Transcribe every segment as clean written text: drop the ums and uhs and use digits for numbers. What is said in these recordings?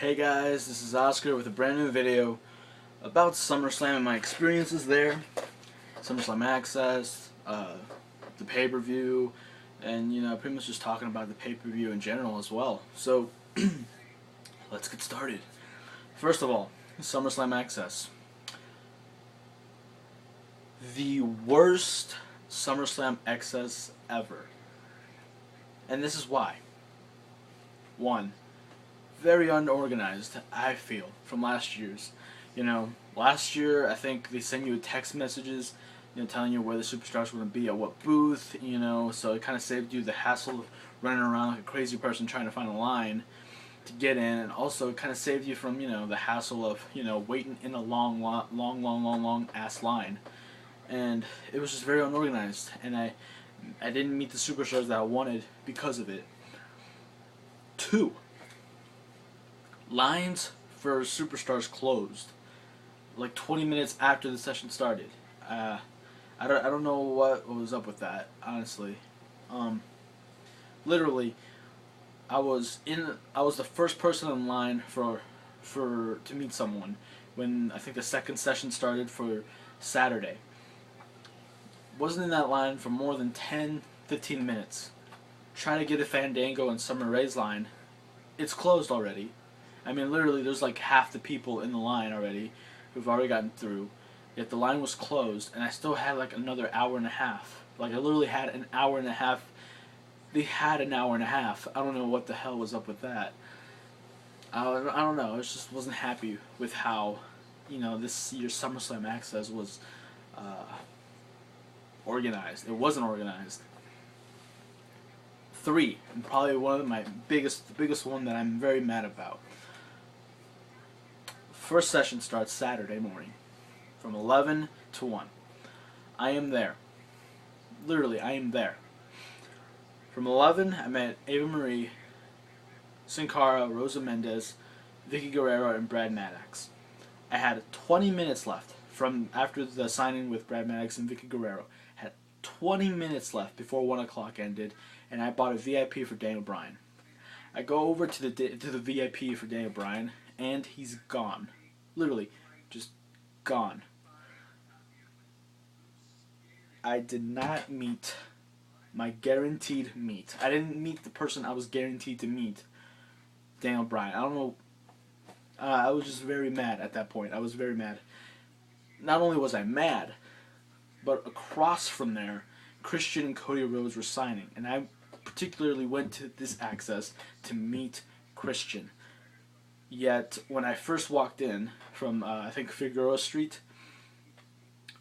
Hey guys, this is Oscar with a brand new video about SummerSlam and my experiences there, SummerSlam Access, the pay-per-view, and pretty much just talking about the pay-per-view in general as well. So, let's get started. First of all, SummerSlam Access. The worst SummerSlam Access ever. And this is why. One, very unorganized, I feel, from last year's. Last year I think they sent you text messages, telling you where the superstars were going to be at what booth, so it kind of saved you the hassle of running around like a crazy person trying to find a line to get in, and also it kind of saved you from, the hassle of, waiting in a long ass line. And it was just very unorganized, and I didn't meet the superstars that I wanted because of it. Two, lines for superstars closed like 20 minutes after the session started. I don't know what was up with that, honestly. Literally, I was the first person in line to meet someone when I think the second session started for Saturday. Wasn't in that line for more than 10-15 minutes. Trying to get a Fandango and Summer Rae's line, it's closed already. I mean, literally, there's like half the people in the line already who've already gotten through. Yet the line was closed, and I still had like another hour and a half. Like, I literally had an hour and a half. They had an hour and a half. I don't know what the hell was up with that. I don't know. I just wasn't happy with how, this year's SummerSlam Access was organized. It wasn't organized. Three, and probably one of the biggest one that I'm very mad about. First session starts Saturday morning from 11 to 1. I am there. Literally, I am there. From 11, I met Ava Marie, Sin Cara, Rosa Mendes, Vicky Guerrero, and Brad Maddox. I had 20 minutes left from after the signing with Brad Maddox and Vicky Guerrero. I had 20 minutes left before 1 o'clock ended, and I bought a VIP for Daniel Bryan. I go over to the VIP for Daniel Bryan, and he's gone. Literally, just gone. I did not meet my guaranteed meet. I didn't meet the person I was guaranteed to meet, Daniel Bryan. I don't know. I was just very mad at that point. I was very mad. Not only was I mad, but across from there, Christian and Cody Rhodes were signing, and I particularly went to this Access to meet Christian. Yet, when I first walked in from, I think, Figueroa Street,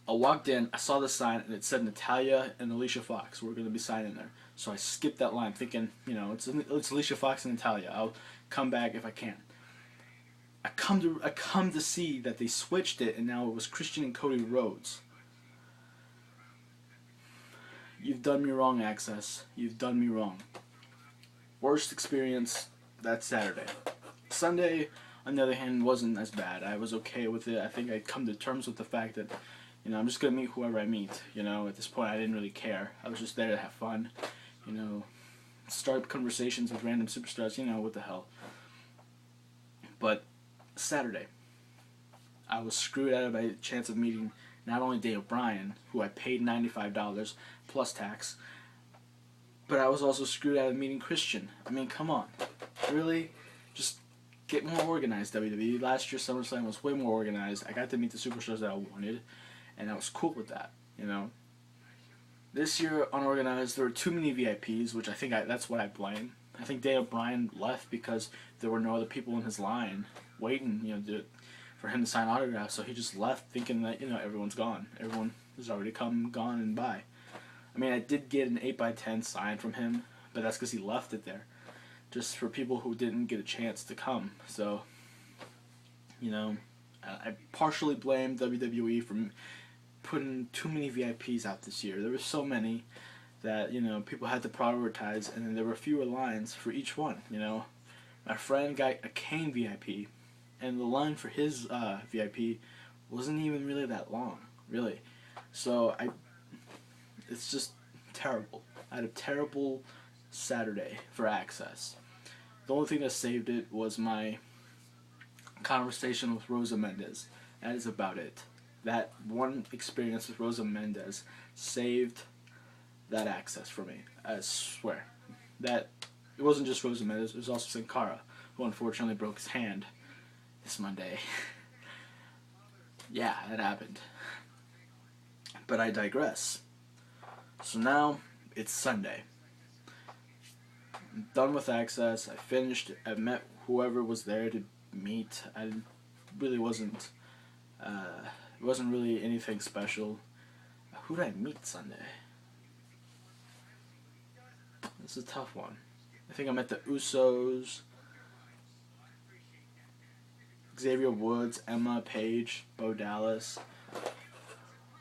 I walked in, I saw the sign, and it said Natalya and Alicia Fox were going to be signing there. So I skipped that line, thinking, it's Alicia Fox and Natalya. I'll come back if I can. I come to see that they switched it, and now it was Christian and Cody Rhodes. You've done me wrong, Access. You've done me wrong. Worst experience that Saturday. Sunday, on the other hand, wasn't as bad. I was okay with it. I think I'd come to terms with the fact that, I'm just going to meet whoever I meet. At this point, I didn't really care. I was just there to have fun. Start conversations with random superstars. What the hell. But Saturday, I was screwed out of my chance of meeting not only Daniel Bryan, who I paid $95 plus tax, but I was also screwed out of meeting Christian. I mean, come on. Really? Just get more organized, WWE. Last year, SummerSlam was way more organized. I got to meet the superstars that I wanted, and I was cool with that, This year, unorganized, there were too many VIPs, which I think that's what I blame. I think Daniel Bryan left because there were no other people in his line waiting, for him to sign autographs, so he just left thinking that, everyone's gone. Everyone has already gone, and by. I mean, I did get an 8x10 sign from him, but that's because he left it there, just for people who didn't get a chance to come. So, I partially blame WWE for putting too many VIPs out this year. There were so many that, people had to prioritize, and then there were fewer lines for each one, My friend got a Kane VIP, and the line for his VIP wasn't even really that long, really. So, it's just terrible. I had a terrible Saturday for Access. The only thing that saved it was my conversation with Rosa Mendes. That is about it. That one experience with Rosa Mendes saved that access for me. I swear. That it wasn't just Rosa Mendes, it was also Sin Cara, who unfortunately broke his hand this Monday. Yeah, that happened. But I digress. So now it's Sunday. I'm done with access. I finished. I met whoever was there to meet. I really wasn't. It wasn't really anything special. Who did I meet Sunday? This is a tough one. I think I met the Usos, Xavier Woods, Emma Page, Bo Dallas.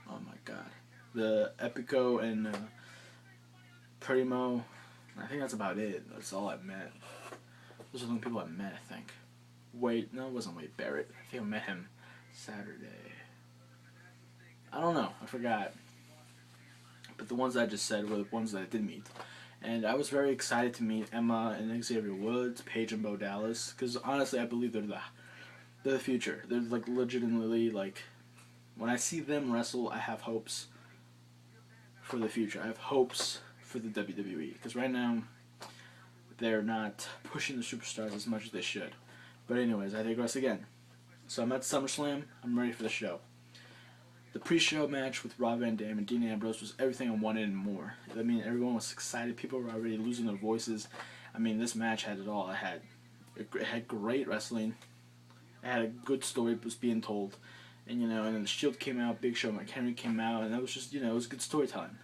Oh my God, the Epico and Primo. I think that's about it. That's all I met. Those are the only people I met, I think. Wait, no, it wasn't Wade Barrett. I think I met him Saturday. I don't know. I forgot. But the ones I just said were the ones that I did meet. And I was very excited to meet Emma and Xavier Woods, Paige and Bo Dallas. Because honestly, I believe they're the future. They're like legitimately like... When I see them wrestle, I have hopes for the future. I have hopes for the WWE. Because right now, they're not pushing the superstars as much as they should. But anyways, I digress again. So I'm at SummerSlam. I'm ready for the show. The pre-show match with Rob Van Dam and Dean Ambrose was everything I wanted and more. I mean, everyone was excited. People were already losing their voices. I mean, this match had it all. It had great wrestling. It had a good story was being told. And, and then the Shield came out, Big Show and Mark Henry came out, and that was just, it was good storytelling.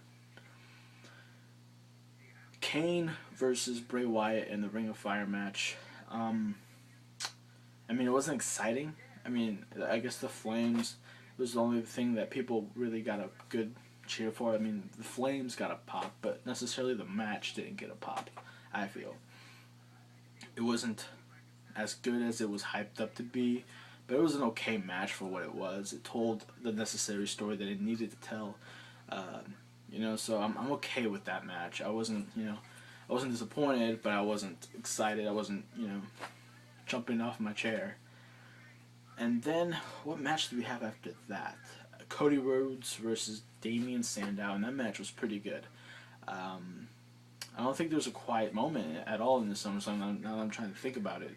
Kane versus Bray Wyatt in the Ring of Fire match. I mean, it wasn't exciting. I mean, I guess the Flames was the only thing that people really got a good cheer for. I mean, the Flames got a pop, but necessarily the match didn't get a pop, I feel. It wasn't as good as it was hyped up to be, but it was an okay match for what it was. It told the necessary story that it needed to tell. So I'm okay with that match. I wasn't disappointed, but I wasn't excited. I wasn't, jumping off my chair. And then, what match do we have after that? Cody Rhodes versus Damian Sandow, and that match was pretty good. I don't think there was a quiet moment at all in the SummerSlam. Now that I'm trying to think about it,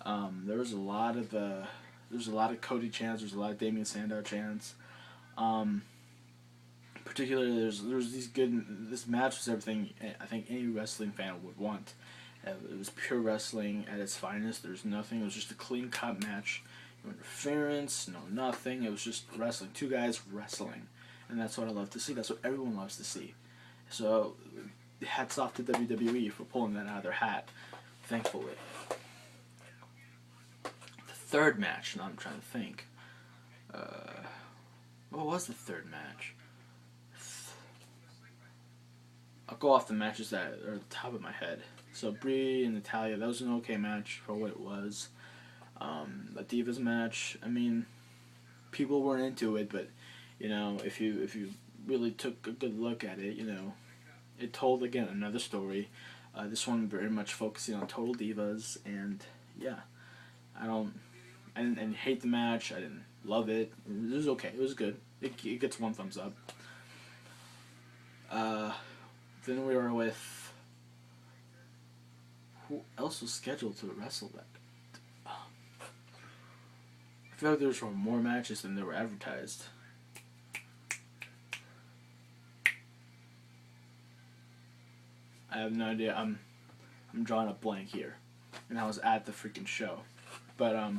there was a lot of Cody chants. There's a lot of Damian Sandow chants. Particularly, there's these good. This match was everything I think any wrestling fan would want. It was pure wrestling at its finest. There's nothing. It was just a clean cut match. No interference, no nothing. It was just wrestling. Two guys wrestling. And that's what I love to see. That's what everyone loves to see. So, hats off to WWE for pulling that out of their hat, thankfully. The third match, now I'm trying to think. What was the third match? I'll go off the matches that are at the top of my head. So, Brie and Natalya, that was an okay match for what it was. A Divas match, I mean, people weren't into it, but, if you really took a good look at it, it told, again, another story. This one very much focusing on Total Divas, and, yeah, I didn't hate the match, I didn't love it. It was okay, it was good. It gets one thumbs up. Then we were with... Who else was scheduled to wrestle that? I feel like there were more matches than they were advertised. I have no idea. I'm drawing a blank here. And I was at the freaking show. But,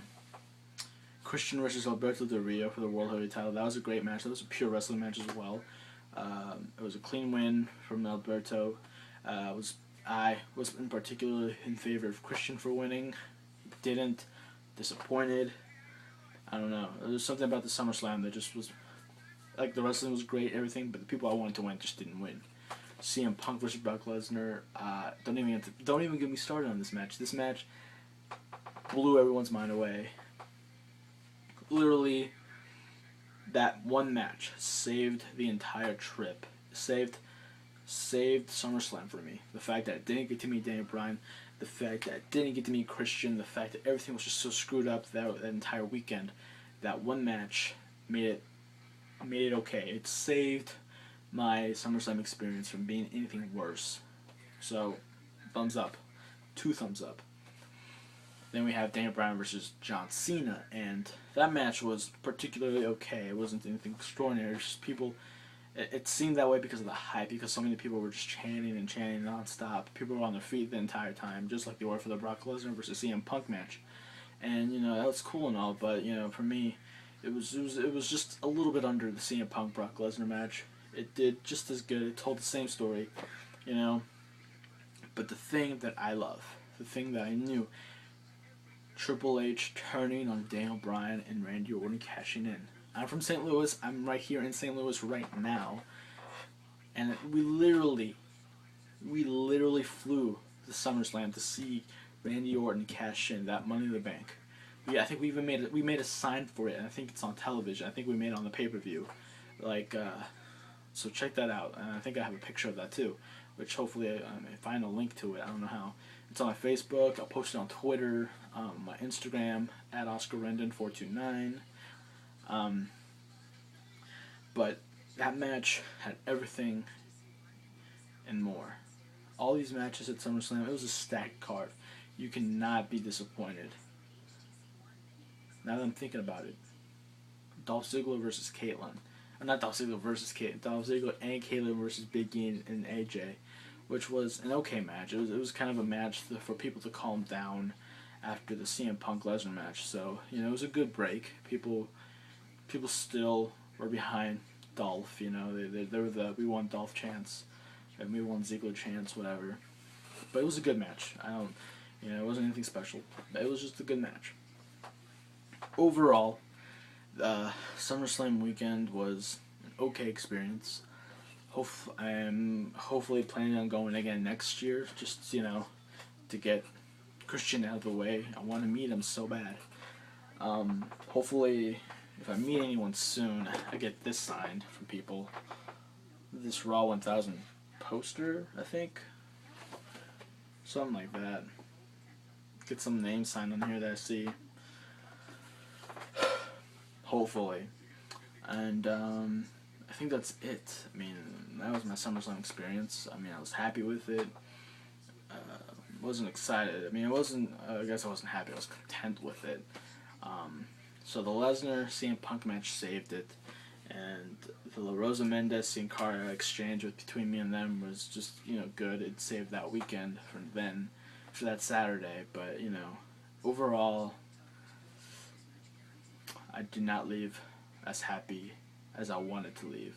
Christian versus Alberto Del Rio for the World Heavyweight title. That was a great match. That was a pure wrestling match as well. It was a clean win from Alberto. I was in particular in favor of Christian for winning. Didn't. Disappointed. I don't know. There was something about the SummerSlam that just was... Like, the wrestling was great, everything, but the people I wanted to win just didn't win. CM Punk versus Brock Lesnar. Don't even get me started on this match. This match blew everyone's mind away. Literally, that one match saved the entire trip. Saved SummerSlam for me. The fact that I didn't get to meet Daniel Bryan, the fact that I didn't get to meet Christian, the fact that everything was just so screwed up that entire weekend, that one match made it okay. It saved my SummerSlam experience from being anything worse. So, thumbs up. 2 thumbs up. Then we have Daniel Bryan versus John Cena, and that match was particularly okay. It wasn't anything extraordinary. It's just people. It seemed that way because of the hype, because so many people were just chanting and chanting nonstop. People were on their feet the entire time, just like they were for the Brock Lesnar versus CM Punk match. And that was cool and all, but for me, it was just a little bit under the CM Punk Brock Lesnar match. It did just as good. It told the same story, But the thing that I love, the thing that I knew, Triple H turning on Daniel Bryan and Randy Orton cashing in. I'm from St. Louis. I'm right here in St. Louis right now. And we literally flew to SummerSlam to see Randy Orton cash in that Money in the Bank. Yeah, I think we even made a sign for it, and I think it's on television. I think we made it on the pay-per-view. So check that out. And I think I have a picture of that too, which hopefully I may find a link to it. I don't know how. It's on my Facebook. I'll post it on Twitter, my Instagram, at OscarRendon429. But that match had everything and more. All these matches at SummerSlam, it was a stacked card. You cannot be disappointed. Now that I'm thinking about it, Dolph Ziggler versus Caitlyn. Not Dolph Ziggler versus Caitlyn. Dolph Ziggler and Caitlyn versus Big E and AJ, which was an okay match. It was kind of a match for people to calm down after the CM Punk Lesnar match. So it was a good break. People still were behind Dolph. They were the "we want Dolph" chants, and "we want Ziggler" chants, whatever. But it was a good match. It wasn't anything special. It was just a good match. Overall, SummerSlam weekend was an okay experience. I'm hopefully planning on going again next year, just to get Christian out of the way. I want to meet him so bad. Hopefully, if I meet anyone soon, I get this signed from people. This Raw 1000 poster, I think. Something like that. Get some names signed on here that I see. Hopefully. And I think that's it. That was my SummerSlam experience. I was happy with it. Wasn't excited. I guess I wasn't happy. I was content with it. So the Lesnar CM Punk match saved it, and the La Rosa Mendez Sin Cara exchange between me and them was just good. It saved that weekend for that Saturday. But overall, I did not leave as happy as I wanted to leave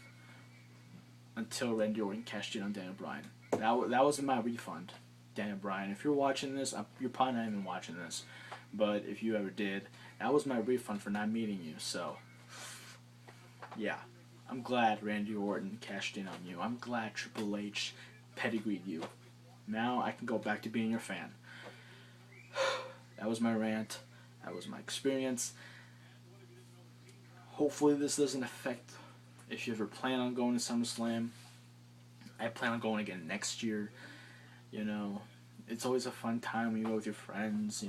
until Randy Orton cashed in on Daniel Bryan. That was my refund, Daniel Bryan. If you're watching this, you're probably not even watching this, but if you ever did, that was my refund for not meeting you. So, yeah, I'm glad Randy Orton cashed in on you. I'm glad Triple H pedigreed you. Now I can go back to being your fan. That was my rant. That was my experience. Hopefully this doesn't affect if you ever plan on going to SummerSlam. I plan on going again next year. It's always a fun time when you go with your friends.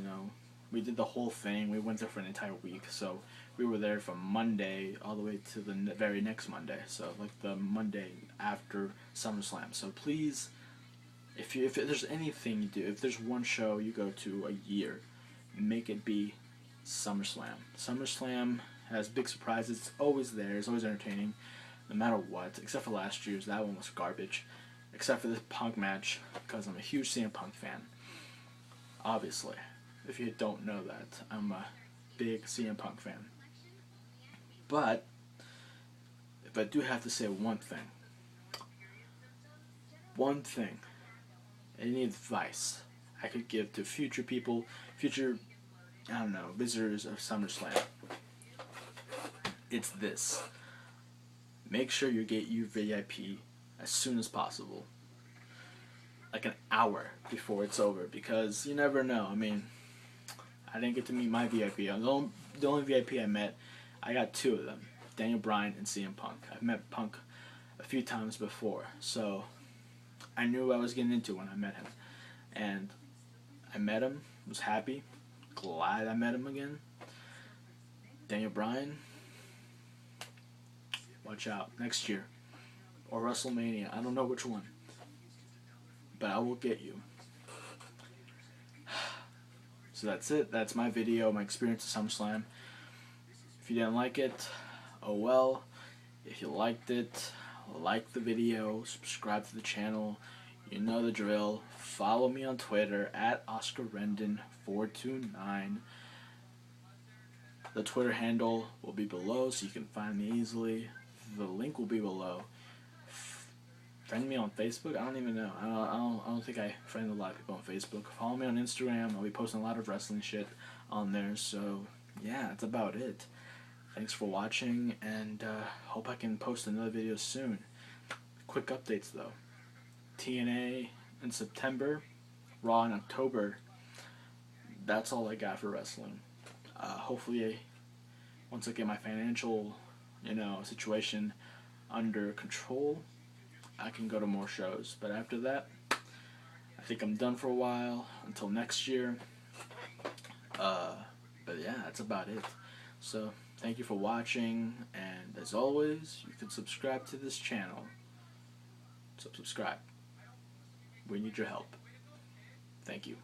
We did the whole thing. We went there for an entire week. So we were there from Monday all the way to the very next Monday. So like the Monday after SummerSlam. So please, if there's anything you do, if there's one show you go to a year, make it be SummerSlam. SummerSlam has big surprises. It's always there. It's always entertaining, no matter what. Except for last year's. That one was garbage. Except for this Punk match, because I'm a huge CM Punk fan. Obviously. If you don't know that, I'm a big CM Punk fan. But, if I do have to say one thing, any advice I could give to future visitors of SummerSlam, it's this. Make sure you get your VIP as soon as possible. Like an hour before it's over, because you never know. I didn't get to meet my VIP. The only VIP I met, I got 2 of them. Daniel Bryan and CM Punk. I've met Punk a few times before, so I knew what I was getting into when I met him. And I met him, was happy, glad I met him again. Daniel Bryan, watch out next year or WrestleMania. I don't know which one, but I will get you. So that's it. That's my video, my experience at SummerSlam. If you didn't like it, oh well. If you liked it, like the video, subscribe to the channel. You know the drill. Follow me on Twitter at OscarRendon429. The Twitter handle will be below so you can find me easily. The link will be below. Friend me on Facebook? I don't even know. I don't think I friend a lot of people on Facebook. Follow me on Instagram. I'll be posting a lot of wrestling shit on there. So, yeah, that's about it. Thanks for watching, and hope I can post another video soon. Quick updates, though. TNA in September. Raw in October. That's all I got for wrestling. Hopefully, once I get my financial, situation under control, I can go to more shows. But after that, I think I'm done for a while until next year. But yeah, that's about it. So thank you for watching, and as always, you can subscribe to this channel. So subscribe. We need your help. Thank you.